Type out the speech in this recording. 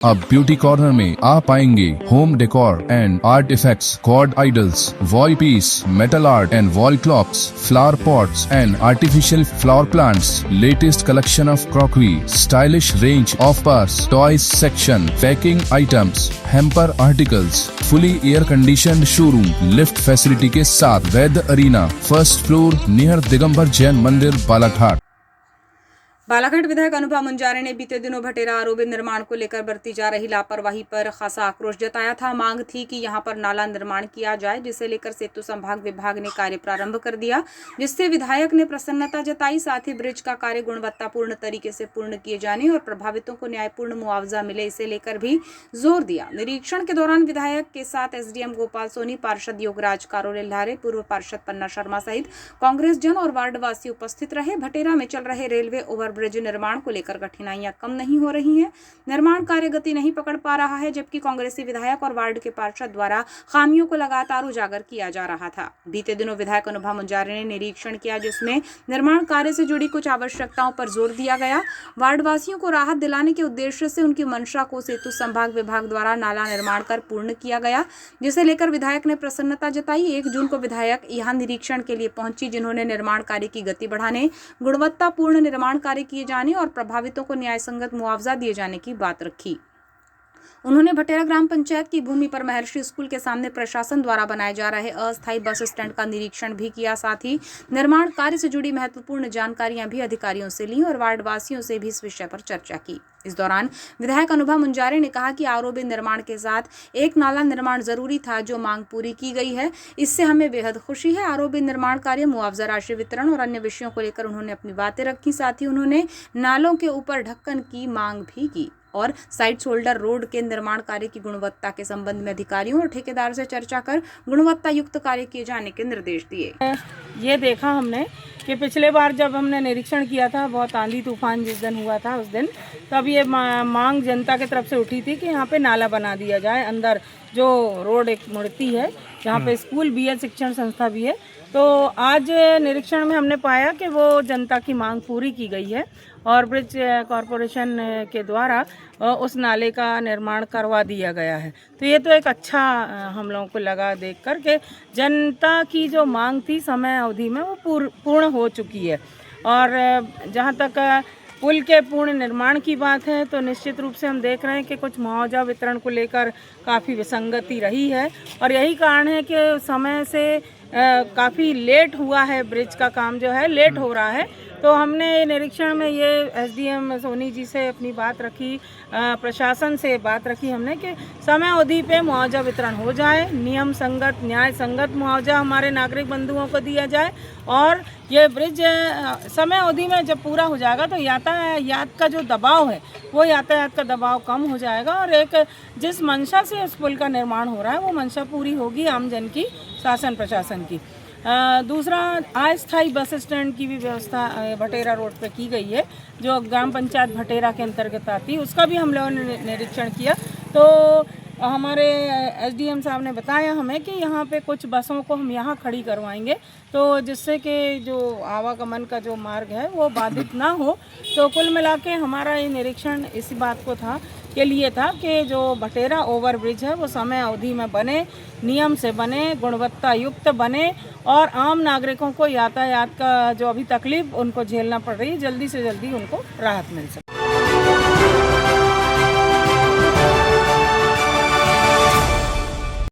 अब beauty corner में आप पाएंगे home decor and art effects, god idols, wall piece, metal art and wall clocks, flower pots and artificial flower plants, latest collection of crockery, stylish range of purse, toys section, packing items, hamper articles, fully air conditioned showroom, lift facility के साथ Vaidya Arena, first floor near Digambar Jain Mandir, Balaghat. Balaghat विधायक अनुभव मुंजारे ने बीते दिनों Bhatera ROB निर्माण को लेकर बरती जा रही लापरवाही पर खासा आक्रोश जताया था। मांग थी कि यहां पर नाला निर्माण किया जाए, जिसे लेकर सेतु संभाग विभाग ने कार्य प्रारंभ कर दिया, जिससे विधायक ने प्रसन्नता जताई। साथ ही ब्रिज का कार्य गुणवत्तापूर्ण तरीके से पूर्ण किए जाने और प्रभावितों को न्यायपूर्ण मुआवजा मिले, इसे लेकर भी जोर दिया। निरीक्षण के दौरान विधायक के साथ एसडीएम गोपाल सोनी, पार्षद योगराज कारोले लहारे, पूर्व पार्षद पन्ना शर्मा सहित कांग्रेस जन और वार्डवासी उपस्थित रहे। भटेरा में चल रहे रेलवे ओवर ब्रिज निर्माण को लेकर कठिनाइयां कम नहीं हो रही हैं। निर्माण कार्य गति नहीं पकड़ पा रहा है, जबकि कांग्रेसी विधायक और वार्ड के पार्षद द्वारा खामियों को लगातार उजागर किया जा रहा था। बीते दिनों विधायक अनुभव मुंजारे ने निरीक्षण किया, जिसमें निर्माण कार्य से जुड़ी कुछ आवश्यकताओं पर जोर दिया गया। वार्डवासियों को राहत दिलाने के उद्देश्य से उनकी मंशा को सेतु संभाग विभाग द्वारा नाला निर्माण कर पूर्ण किया गया, जिसे लेकर विधायक ने प्रसन्नता जताई। 1 जून को विधायक यहां निरीक्षण के लिए पहुंची, जिन्होंने निर्माण कार्य की गति बढ़ाने, गुणवत्तापूर्ण निर्माण कार्य किए जाने और प्रभावितों को न्याय संगत मुआवजा दिए जाने की बात रखी। उन्होंने भटेरा ग्राम पंचायत की भूमि पर महर्षि स्कूल के सामने प्रशासन द्वारा बनाए जा रहे अस्थायी बस स्टैंड का निरीक्षण भी किया। साथ ही निर्माण कार्य से जुड़ी महत्वपूर्ण जानकारियां भी अधिकारियों से ली और वार्डवासियों से भी इस विषय पर चर्चा की। इस दौरान विधायक अनुभव मुंजारे ने कहा कि आरोबी निर्माण के साथ एक नाला निर्माण जरूरी था, जो मांग पूरी की गई है। इससे हमें बेहद खुशी है। आरोबी निर्माण कार्य, मुआवजा राशि वितरण और अन्य विषयों को लेकर उन्होंने अपनी बातें रखी। साथ ही उन्होंने नालों के ऊपर ढक्कन की मांग भी की और साइड शोल्डर रोड के निर्माण कार्य की गुणवत्ता के संबंध में अधिकारियों और ठेकेदार से चर्चा कर गुणवत्ता युक्त कार्य किए जाने के निर्देश दिए। ये देखा हमने कि पिछले बार जब हमने निरीक्षण किया था, बहुत आंधी तूफान जिस दिन हुआ था, उस दिन तब ये मांग जनता की तरफ से उठी थी कि यहाँ पे नाला बना दिया जाए। अंदर जो रोड एक मुड़ती है, जहाँ पे स्कूल भी है, शिक्षण संस्था भी है। तो आज निरीक्षण में हमने पाया कि वो जनता की मांग पूरी की गई है और ब्रिज कॉरपोरेशन के द्वारा उस नाले का निर्माण करवा दिया गया है। तो ये तो एक अच्छा हम लोगों को लगा देख कर के जनता की जो मांग थी समय अवधि में वो पूर्ण हो चुकी है। और जहाँ तक पुल के पूर्ण निर्माण की बात है, तो निश्चित रूप से हम देख रहे हैं कि कुछ मुआवजा वितरण को लेकर काफ़ी विसंगति रही है और यही कारण है कि समय से काफ़ी लेट हुआ है। ब्रिज का काम जो है लेट हो रहा है। तो हमने निरीक्षण में ये एसडीएम सोनी जी से अपनी बात रखी, प्रशासन से बात रखी हमने कि समय अवधि पे मुआवजा वितरण हो जाए, नियम संगत, न्याय संगत मुआवजा हमारे नागरिक बंधुओं को दिया जाए और ये ब्रिज समय अवधि में जब पूरा हो जाएगा तो यातायात का जो दबाव है, वो यातायात का दबाव कम हो जाएगा और एक जिस मंशा से उस पुल का निर्माण हो रहा है, वो मंशा पूरी होगी आम जन की, शासन प्रशासन की। दूसरा, अस्थायी बस स्टैंड की भी व्यवस्था भटेरा रोड पे की गई है, जो ग्राम पंचायत भटेरा के अंतर्गत आती है। उसका भी हम लोगों ने निरीक्षण किया। तो हमारे एसडीएम साहब ने बताया हमें कि यहाँ पे कुछ बसों को हम यहाँ खड़ी करवाएंगे, तो जिससे कि जो आवागमन का जो मार्ग है वो बाधित ना हो। तो कुल मिला के हमारा ये निरीक्षण इसी बात को के लिए था कि जो भटेरा ओवर ब्रिज है वो समय अवधि में बने, नियम से बने, गुणवत्ता युक्त बने और आम नागरिकों को यातायात का जो अभी तकलीफ उनको झेलना पड़ रही है, जल्दी से जल्दी उनको राहत मिल सके।